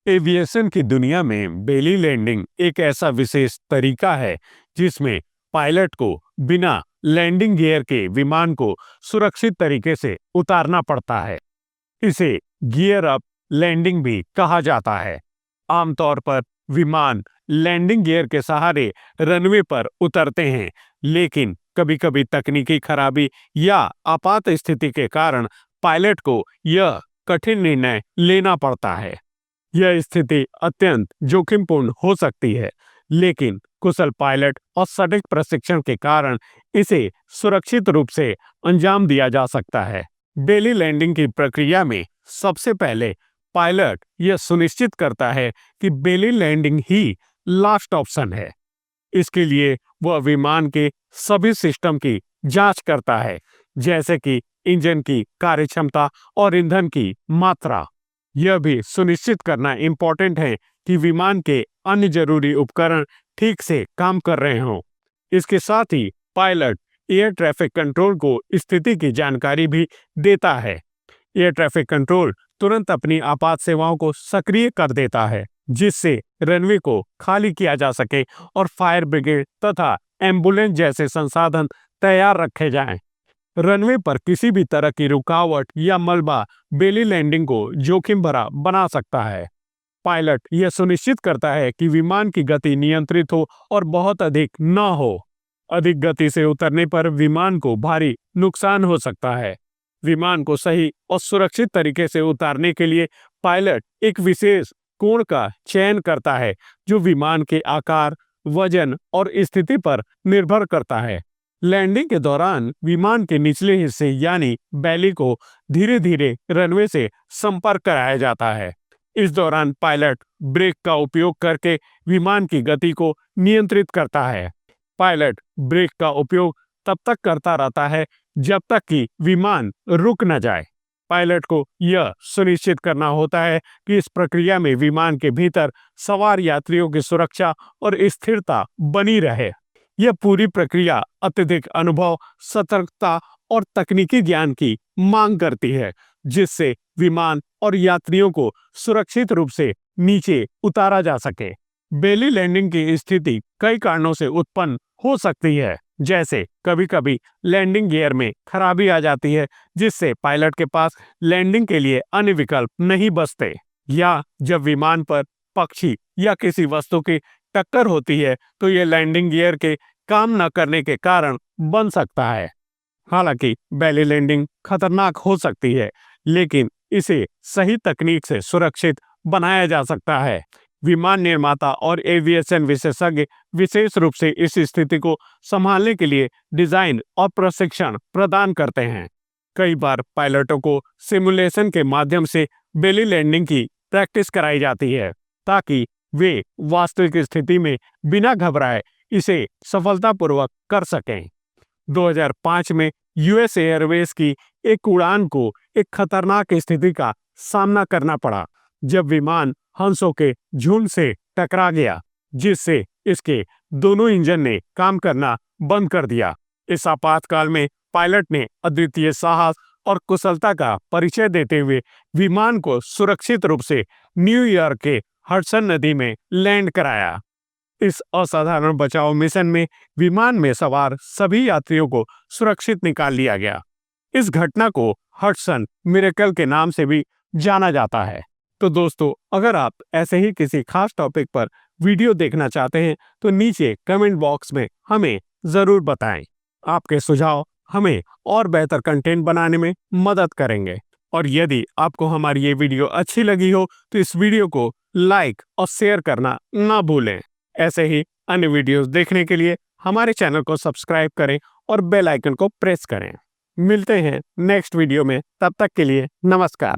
Aviation की दुनिया में बेली लैंडिंग एक ऐसा विशेष तरीका है जिसमें पायलट को बिना लैंडिंग गियर के विमान को सुरक्षित तरीके से उतारना पड़ता है। इसे गियर अप लैंडिंग भी कहा जाता है। आमतौर पर विमान लैंडिंग गियर के सहारे रनवे पर उतरते हैं, लेकिन कभी-कभी तकनीकी खराबी या आपात स्थिति के कारण पायलट को यह कठिन निर्णय लेना पड़ता है। यह स्थिति अत्यंत जोखिमपूर्ण हो सकती है, लेकिन कुशल पायलट और सटीक प्रशिक्षण के कारण इसे सुरक्षित रूप से अंजाम दिया जा सकता है। बेली लैंडिंग की प्रक्रिया में सबसे पहले पायलट यह सुनिश्चित करता है कि बेली लैंडिंग ही लास्ट ऑप्शन है। इसके लिए वह विमान के सभी सिस्टम की जांच करता है, जैसे कि इंजन की कार्यक्षमता और ईंधन की मात्रा। यह भी सुनिश्चित करना इम्पोर्टेंट है कि विमान के अन्य जरूरी उपकरण ठीक से काम कर रहे हों। इसके साथ ही पायलट एयर ट्रैफिक कंट्रोल को स्थिति की जानकारी भी देता है। एयर ट्रैफिक कंट्रोल तुरंत अपनी आपात सेवाओं को सक्रिय कर देता है, जिससे रनवे को खाली किया जा सके और फायर ब्रिगेड तथा एम्बुलेंस जैसे संसाधन तैयार रखे जाएं। रनवे पर किसी भी तरह की रुकावट या मलबा बेली लैंडिंग को जोखिम भरा बना सकता है। पायलट यह सुनिश्चित करता है कि विमान की गति नियंत्रित हो और बहुत अधिक न हो। अधिक गति से उतरने पर विमान को भारी नुकसान हो सकता है। विमान को सही और सुरक्षित तरीके से उतारने के लिए पायलट एक विशेष कोण का चयन करता है, जो विमान के आकार, वजन और स्थिति पर निर्भर करता है। लैंडिंग के दौरान विमान के निचले हिस्से यानी बैली को धीरे धीरे रनवे से संपर्क कराया जाता है। इस दौरान पायलट ब्रेक का उपयोग करके विमान की गति को नियंत्रित करता है। पायलट ब्रेक का उपयोग तब तक करता रहता है जब तक कि विमान रुक न जाए। पायलट को यह सुनिश्चित करना होता है कि इस प्रक्रिया में विमान के भीतर सवार यात्रियों की सुरक्षा और स्थिरता बनी रहे। यह पूरी प्रक्रिया अत्यधिक अनुभव, सतर्कता और तकनीकी ज्ञान की मांग करती है, जिससे विमान और यात्रियों को सुरक्षित रूप से नीचे उतारा जा सके। बेली लैंडिंग की स्थिति कई कारणों से उत्पन्न हो सकती है, जैसे कभी-कभी लैंडिंग गियर में खराबी आ जाती है, जिससे पायलट के पास लैंडिंग के लिए अन्य विकल्प नहीं बचते, या जब विमान पर पक्षी या किसी वस्तु की टक्कर होती है तो यह लैंडिंग गियर के काम न करने के कारण बन सकता है। हालांकि बेली लैंडिंग खतरनाक हो सकती है, लेकिन इसे सही तकनीक से सुरक्षित बनाया जा सकता है। विमान निर्माता और एविएशन विशेषज्ञ विशेष रूप से इस स्थिति को संभालने के लिए डिजाइन और प्रशिक्षण प्रदान करते हैं। कई बार पायलटों को सिमुलेशन के माध्यम से बेली लैंडिंग की प्रैक्टिस कराई जाती है, ताकि वे वास्तविक स्थिति में बिना घबराए इसे सफलतापूर्वक कर सकें। 2005 में यूएस एयरवेज की एक उड़ान को एक खतरनाक स्थिति का सामना करना पड़ा, जब विमान हंसों के झुंड से टकरा गया, जिससे इसके दोनों इंजन ने काम करना बंद कर दिया। इस आपातकाल में पायलट ने अद्वितीय साहस और कुशलता का परिचय देते हुए विमान को सुरक्षित रूप से न्यूयॉर्क के हडसन नदी में लैंड कराया। इस असाधारण बचाव मिशन में विमान में सवार सभी यात्रियों को सुरक्षित निकाल लिया गया। इस घटना को हडसन मिरेकल के नाम से भी जाना जाता है। तो दोस्तों, अगर आप ऐसे ही किसी खास टॉपिक पर वीडियो देखना चाहते हैं तो नीचे कमेंट बॉक्स में हमें जरूर बताएं। आपके सुझाव हमें और बेहतर कंटेंट बनाने में मदद करेंगे। और यदि आपको हमारी ये वीडियो अच्छी लगी हो तो इस वीडियो को लाइक और शेयर करना ना भूलें। ऐसे ही अन्य वीडियोस देखने के लिए हमारे चैनल को सब्सक्राइब करें और बेल आइकन को प्रेस करें। मिलते हैं नेक्स्ट वीडियो में, तब तक के लिए नमस्कार।